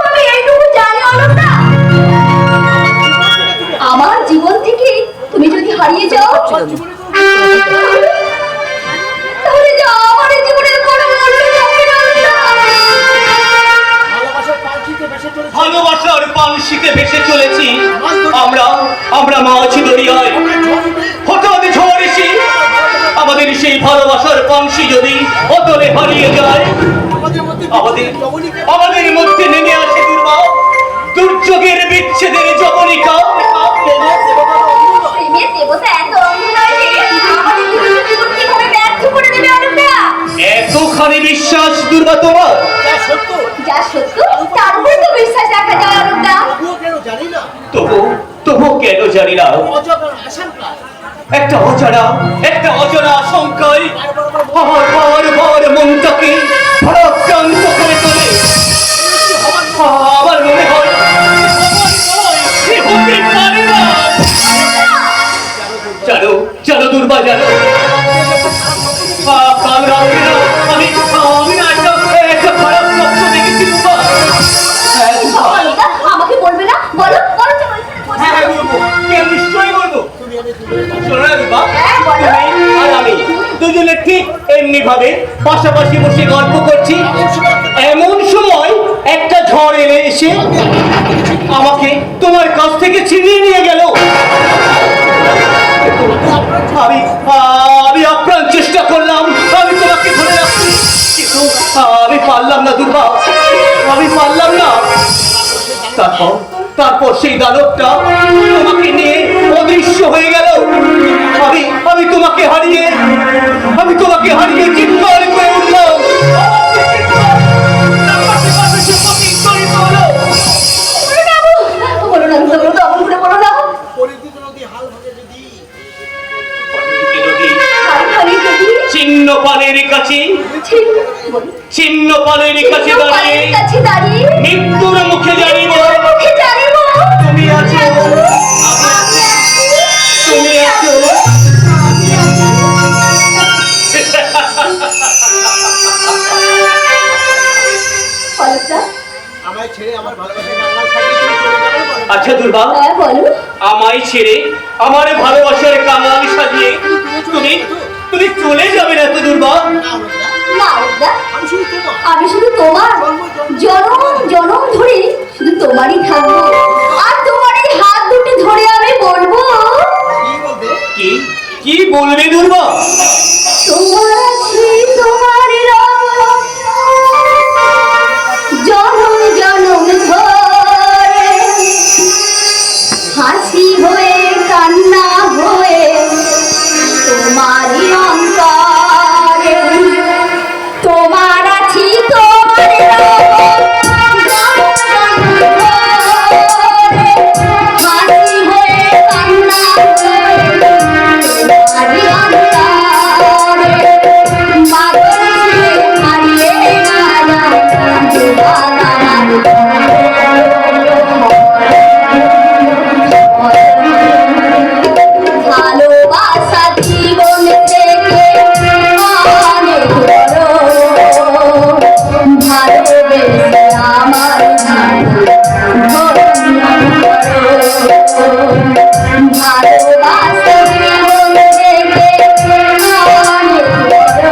আমি এইটুকু জানি অলকা, আমার জীবন থেকে তুমি যদি হারিয়ে যাও তাহলে যে আমার জীবনের কোনো মূল্য থাকবে না। ভালোবাসার পালসিতে ভেসে চলেছি আমরা মাছ দরিয়ায়। হঠাৎ ঝড় এসে আমাদের সেই ভালোবাসার পালসি যদি অতলে হারিয়ে যায়, আমাদের মধ্যে নেমে আসে দুর্যোগের বিচ্ছেদের যবনিকা। প্রেমের দেবতা এত অন্ধ নয় যে আমাদের দুজনের জীবন কিভাবে ব্যর্থ করে দেবে অলকা। এতখানি বিশ্বাস দুর্গা তোমার? যা সত্য তার উপরে তো বিশ্বাস রাখা যায় অলকা। তবু কেন জানি না একটা অজানা আশঙ্কায় আমার বারবার মনটাকে ভারাক্রান্ত করে তোলে। আমার মনে হয় জানো দুর্বা, জানো কাল রাত্রে আমি না একটা খারাপ স্বপ্ন দেখেছি। আমাকে বলবে না? বলো বলো তো। হ্যাঁ বলবো, নিশ্চয়ই বলবো। শোনো না দুর্বা, আর আমি দুজনে ঠিক এমনি ভাবে পাশাপাশি বসে গল্প করছি, এমন সময় একটা ঝড় এসে আমাকে তোমার কাছ থেকে ছিনিয়ে নিয়ে গেল। আমি আপ্রাণ চেষ্টা করলাম আমি তোমাকে ধরে রাখছি, কিন্তু আমি পারলাম না দুর্গা, আমি পারলাম না। তারপর সেই দানবটা তোমাকে নিয়ে অদৃশ্য হয়ে গেল। আমি তোমাকে হারিয়ে চিৎকার করে উঠলাম। চিহ্ন পালের কাছে দাঁড়িয়ে মৃত্যুর মুখে জানিব তুমি আছো, তুমি আছো। আচ্ছা দুর্বা, আমায় ছেড়ে আমার ভালোবাসার কাঙাল সাজিয়ে তুমি চলে যাবে না তো দুর্বা? আমি শুধু তোমার জনম ধরে শুধু তোমারই থাকবো, আর তোমার এই হাত দুটো ধরে আমি বলবো। কি বলবে দুর্বা? তোমার আছে তোমার জনম জনম ধরে, হাসি হয়ে কান্না হয়ে তোমারই অন্তরে। তোমার আছি তোমার হাসি হয়ে কান্না তোমারই অন্তরে। মাগো হারিয়ে না ভালোবাসা জীবন থেকে অনেক বড়, ভালোবেসে আমার ভালোবাসা জীবন থেকে অনেক বড়,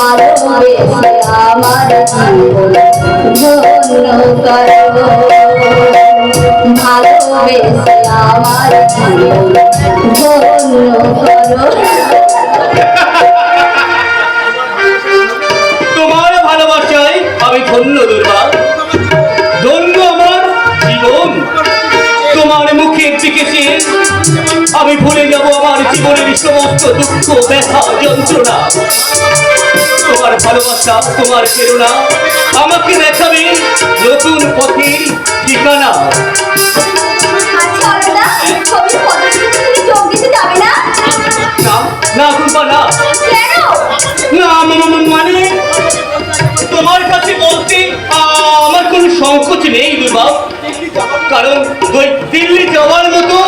ভালোবেসে আমার ধন্য করো। ভালোবেসে ভালোবেসে আমার জীবন ধন্য করো। তোমার ভালোবাসায় আমি ধন্য দুর্বা, ধন্য আমার জীবন। তোমার মুখের দিকে চেয়ে আমি ভুলে যাব আমার জীবনের সমস্ত দুঃখ ব্যথা যন্ত্রণা। তোমার ভালোবাসা, তোমার প্রেরণা আমাকে দেখাবে নতুন পথের ঠিকানা। আচ্ছা অলকা, ছবির প্রদর্শনীতে তুমি যোগ দিতে যাবে না? না না দুর্বা, না কেন? না, মানে তোমার কাছে বলতে আমার কোনো সংকোচ নেই দুর্বা, কারণ ওই দিল্লি যাওয়ার মতো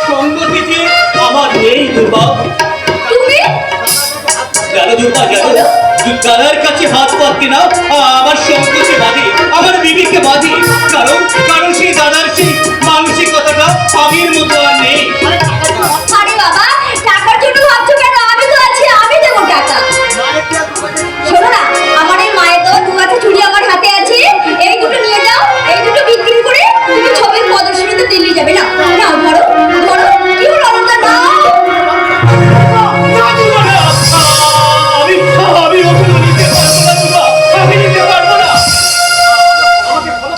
সঙ্গতি যে আমার নেই দুর্বা। তুমি জানো দুর্বা, জানো দাদার কাছে হাত পাততে না আমার সংকোচে বাঁধে, আমার বিবিকে বাঁধে, কারণ কারণ সেই দাদার সেই মানসিকতাটা আগের মতো আর নেই। আরে বাবা, টাকার জন্য ভাবছো কেন? আমি তো আছি, আমি দেবো টাকা। শোনো না, আমার এই মায়ের তো দু হাতে চুড়ি আমার হাতে আছে, এই দুটো নিয়ে যাও, এই দুটো বিক্রি করে তুমি ছবির প্রদর্শনীতে দিল্লি যাবে। না না, ধরো ধরো, কি হলো অলকা? না আমি ওগুলো নিতে পারবো না দুর্বা, আমি নিতে পারবো না।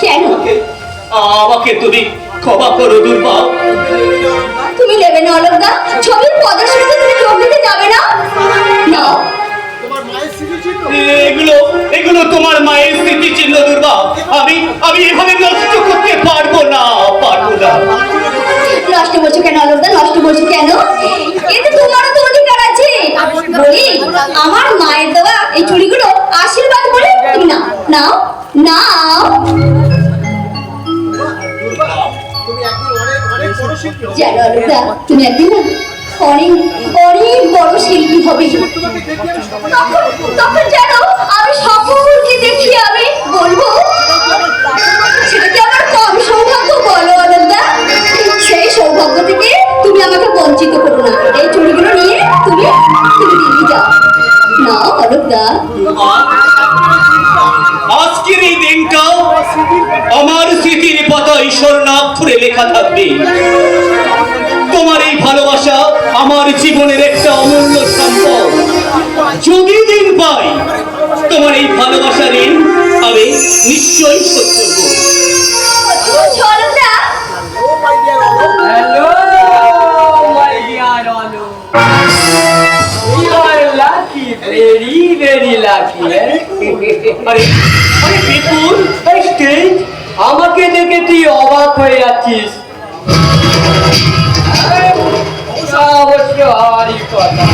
কেন? আমাকে তুমি ক্ষমা করো দুর্বা। তুমি নেবে না অলকা? ছবির প্রদর্শনীতে তুমি যোগ দিতে যাবে না? না এগুলো এগুলো তোমার মায়ের স্মৃতি চিহ্ন দুর্বা, আমি আমি এভাবে নষ্ট করতে পারবো না, পারবো না। নষ্ট করছো কেন অলকা? নষ্ট করছো কেন? এতে তোমারও তো অধিকার আছে। বলি, আমার মায়ের দেওয়া এই চুড়িগুলো আশীর্বাদ বলে তুমি নাও নাও নাও। জানো অলকা, তুমি একদিন না অনেক অনেক বড় শিল্পী হবে। তখন তখন জানো আমি সকলকে দেখি আমি বলবো, সেটা কি আমার কম সৌভাগ্য বলো অলকা? সেই সৌভাগ্য থেকে তুমি আমাকে বঞ্চিত করো না। এই চুড়িগুলো নিয়ে তুমি তুমি দিল্লি যাও। না অলকা, আজকের এই দিনটা আমার স্মৃতির পাতায় স্বর্ণাক্ষরে লেখা থাকবে। তোমার এই ভালোবাসা আমার জীবনের একটা অমূল্য সম্পদ। যদি দিন পাই তোমার এই ভালোবাসা ঋণ আমি নিশ্চয়ই শোধ করবো। Alka, Hello, my dear Olu. You are lucky, very, very lucky. আরে আরে বিপুল, এই স্টেজ, আমাকে দেখে তুই অবাক হয়ে যাচ্ছিস। অবশ্য হওয়ারই কথা।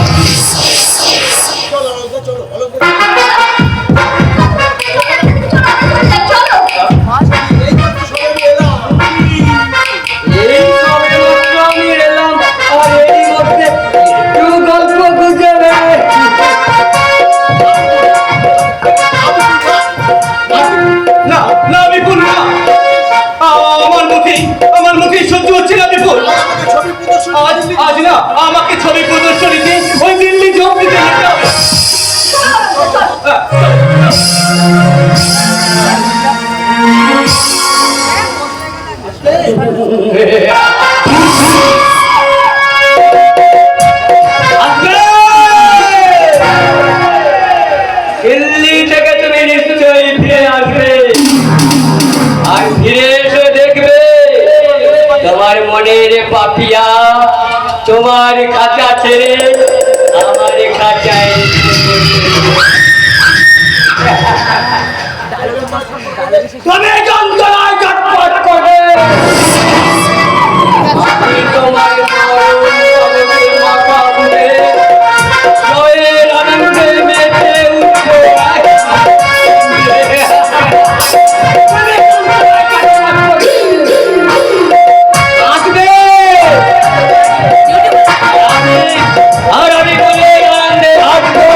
চলো। এই সবে মাত্র আমি এলাম, আর এরই মধ্যে একটু গল্প গুজবে। না না বিপুল, না আমার মুখে সহ্য হচ্ছে না বিপুল। আজ আজ না আমাকে ছবি প্রদর্শনীতে ওই দিল্লি যোগ দিতে যেতে হবে। দিল্লি থেকে তুমি নিশ্চয়ই ফিরে আসবে, আর ফিরে এসে দেখবে তোমার মনের পাপিয়া তোমার খাঁচা ছেড়ে আমার খাঁচায় তবে যন্ত্রণায় চটপট করে আমি তোমার মরণে মাথা ঘুরে জয়ের আনন্দে মেতে উঠবো। আসবে আর আমি বলে আনন্দে আসবো,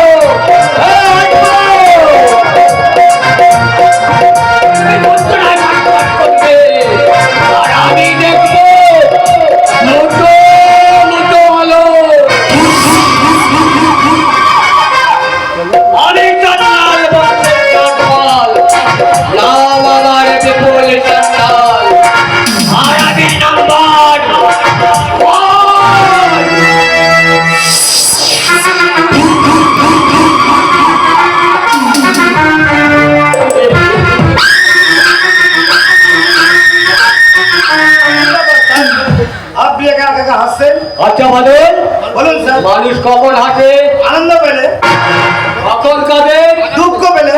আর আমি দেখবো নতুন নাম্বার আপনি একা একা হাসছেন? আচ্ছা বাদল, বলুন স্যার। মানুষ কখন হাসে? আনন্দ পেলে, কখন কাঁদে? দুঃখ পেলে।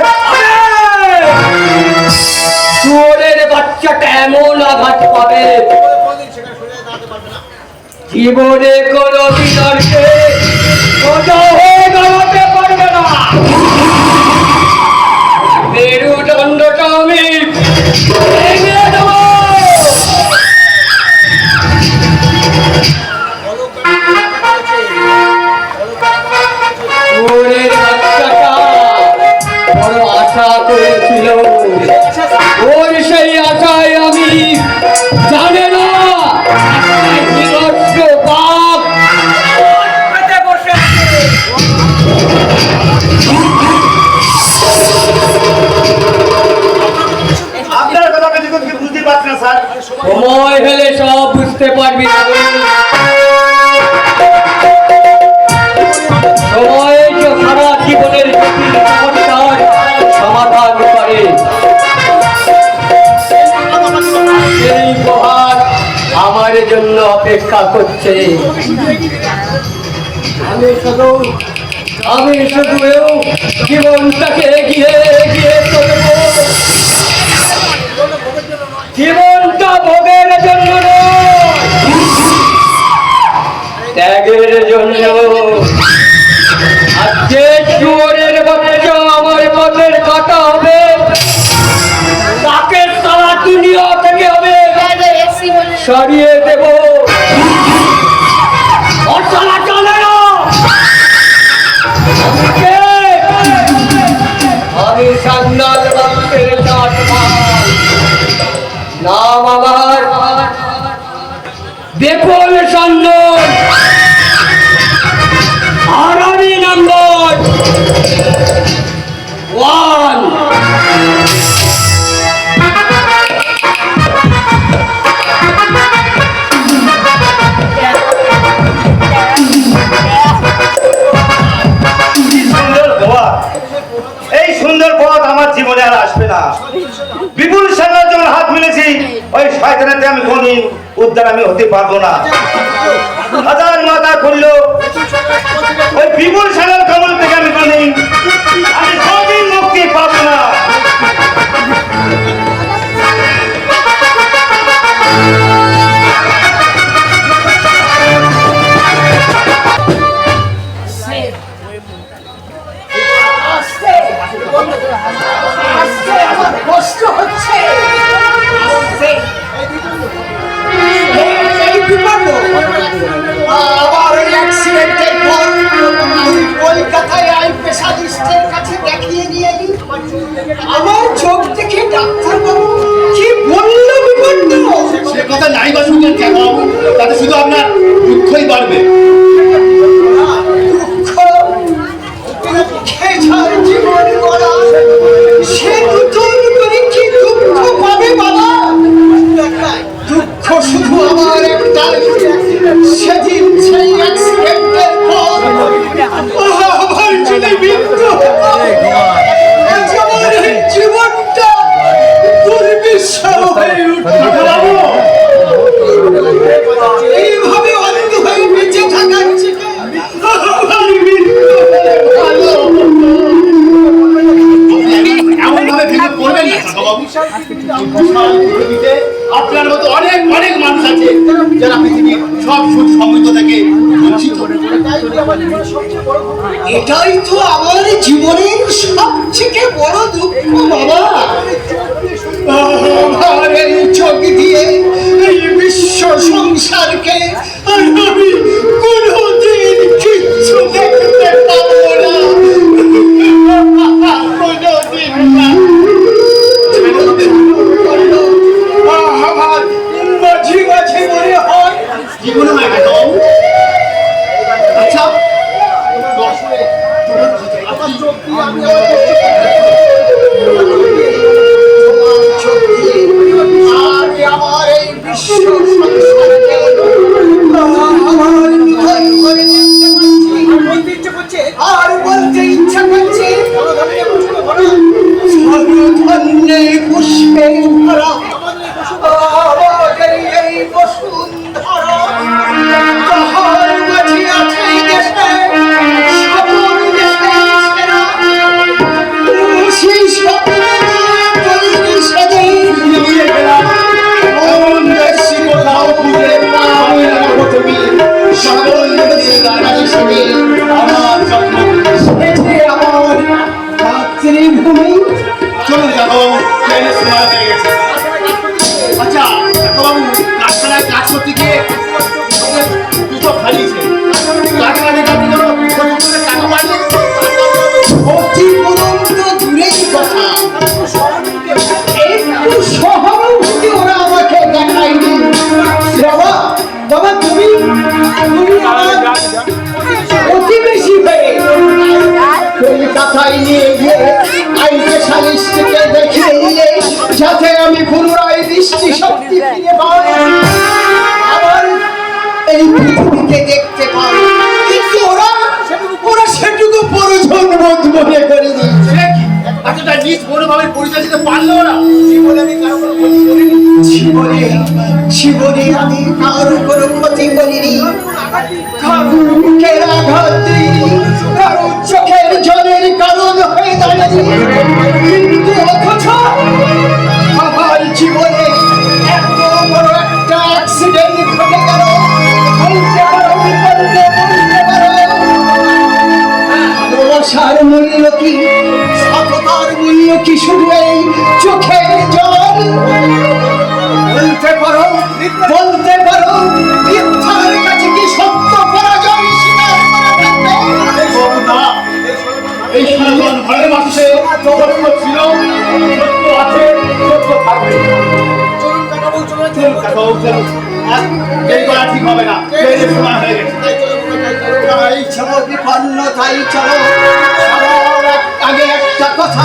শুয়োরের বাচ্চাটা এমন আঘাত পাবে জীবনে কোনো বিতর্কে সোজা হয়ে দাঁড়াতে পারবে না। মেরুদণ্ডটা আমি ভেঙে দেবো। শুয়োরের বাচ্চাটা বড় আশা করেছিল, ওর সেই আশায় আমি জানে না হিংস্র বাপ পেতে বসে আছে। আপনার কথা আমি দেখুন কি বুঝতে পারছি না স্যার। সময় হলে সব বুঝতে পারবি না। সময় তো সারা জীবনের জটিল সমস্যার সমাধান করে। সেই উপহার আমার জন্য অপেক্ষা করছে। আমি শুধু জীবনটাকে এগিয়ে এগিয়ে চলবো। জীবনটা ভোগের জন্য নয়, ত্যাগের জন্য। আজকে শুয়োরের বাচ্চা আমার পথের কাটা হবে, তাকে সারা দুনিয়া থেকে হবে সরিয়ে দেব। অচলা চলে না। আমি সান্নাল বাক্যের নাম আমার বিপুল সান্যাল, আর আমি নাম্বার 1। এই সুন্দর পথ আমার জীবনে আর আসবে না। বিপুল সান্যাল যখন হাত মিলেছি, ওই শয়তানেতে আমি কোনদিন উদ্ধার আমি হতে পারবো না। হাজার মাথা খুললো, ওই বিপুল সান্যাল কমল থেকে আমি কোনদিন মুক্তি পাবো না। কষ্ট হচ্ছে। আবার ওই অ্যাক্সিডেন্টের পর আমি কলকাতায় আই স্পেশালিস্টের কাছে দেখিয়ে নিয়ে এলি। আমার চোখ দেখে ডাক্তারবাবু কি বললো বিপন্ন। সে কথা নাই বা শুনলেন কেন? তাতে শুধু আপনার দুঃখই বাড়বে। দুঃখ দুঃখে যার জীবন গড়া, সে নতুন করে কি দুঃখ পাবে বাবা? দুঃখ শুধু আমার একটাই, সেদিন সেই অ্যাক্সিডেন্টের পর আমার যদি মৃত্যু হতো, আজ আমার এই জীবনটা দুর্বিষহ হয়ে উঠতো। এইভাবে অন্ধ হয়ে বেঁচে থাকার থেকে আমার মৃত্যু হলে ভালো। এমন ভাবে ভেঙে পড়বেন না কাকাবাবু। বিশাল পৃথিবীতে আপনার মতো অনেক অনেক মানুষ আছে যারা পৃথিবীর সব সুখ সমৃদ্ধ থেকে বঞ্চিত। এটাই তো আমার জীবনের সবথেকে বড় দুঃখ বাবা। আমার এই চোখ দিয়ে এই বিশ্ব সংসারকে আমি কোনোদিন কিচ্ছু দেখতে পাবো না, কোনোদিন না। আমার মাঝে মাঝে মনে হয় জীবনে হয় কাকাবাবু। আচ্ছা আমার চোখ দিয়ে আমি আর আমার এই বিশ্ব সংসার নেই পুষ্পের ভরা আমাদের এই বসুন্ধরা তাহার মাঝে আছে এই দেশে সকল দেশে সেরা সেই সকল তৈরি সাজে নিয়ে গেলাম অমন দেশি কোথাও খুঁজে পাবে না তুমি সকল দেশের রানী হিসেবে আমার জন্ম সেজে আমার মাতৃভূমি চলুন কাকাবাবু ট্রেনের সময় হয়ে গেছে আচ্ছা কাকাবাবু কারখানায় কাজ করতে গিয়ে দুটো হারিয়েছে কারখানায় কাজ করো টাকা পাইলে অতি পরন্ত দূরের কথা একটু সহানুভূতি ওরা আমাকে দেখায়নি বাবা বাবা তুমি আমার প্রতিবেশী হয়ে কলকাতায় নিয়ে গিয়ে আইনকে সালিশ থেকে দেখিয়ে নিয়ে যাতে আমি পুনরায় দৃষ্টি শক্তি ফিরে পাই আবার এই পৃথিবীকে দেখতে পাই কিন্তু ওরা ওরা সেটুকু প্রয়োজন বোধ মনে করেনি সেটা কি এতটা নিজ মনোভাবে পরিচয় দিতে পারলো না জীবনে আমি কারো কোনো ক্ষতি করিনি জীবনে জীবনে আমি কারো কোনো ক্ষতি করিনি কারো মুখের আঘাত দিইনি কারো চোখের জলের কারণ হয়ে দাঁড়ানি কিন্তু অথচ আমার জীবনে এত বড় একটা অ্যাক্সিডেন্ট ঘটে গেল বলতে পারো বলতে পারো ভালোবাসার মূল্য কি সততার মূল্য কি শুধু এই চোখের জল বলতে পারো মিথ্যার কাছে কি সত্য পরাজয় স্বীকার করে থাকবে এই বাবু না এই সনাতন ঘরের মানুষে সত্য ছিল সত্য আছে সত্য থাকবে চলুন কাকাবাবু চলুন এই করা ঠিক হবে না ট্রেনের সময় হয়ে গেছে তাই চলো বিপন্ন তাই চলো সবার আগে একটা কথা